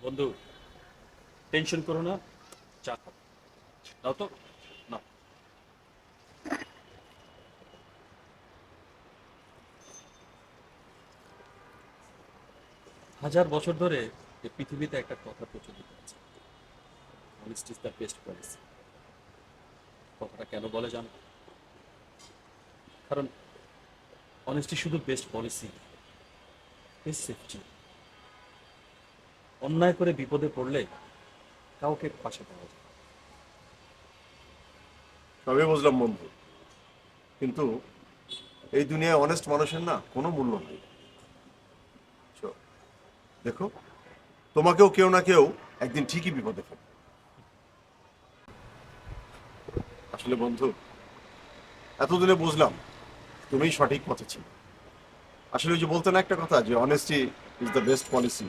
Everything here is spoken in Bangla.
বন্ধু, টেনশন করো না, চা খাও। দাও তো, না। 1000 বছর ধরে এই পৃথিবীতে একটা কথা প্রচলিত আছে, honesty is the best policy. কথাটা কেন বলে জানো? কারণ অনেস্টি শুধু বেস্ট পলিসি, বেস্ট সেফটি। অন্যায় করে বিপদে পড়লে কাউকে পাশে পাওয়া যায়। সবই বুঝলাম বন্ধু, কিন্তু এই দুনিয়ায় অনেস্ট মানুষের না কোনো মূল্য নেই। So, দেখো, তোমাকেও কেউ না কেউ একদিন ঠিকই বিপদে ফেলবে। আসলে বন্ধু, এতদিনে বুঝলাম তুমিই সঠিক পথে ছিল। আসলে ওই যে বলতে না একটা কথা, যে honesty is the best policy.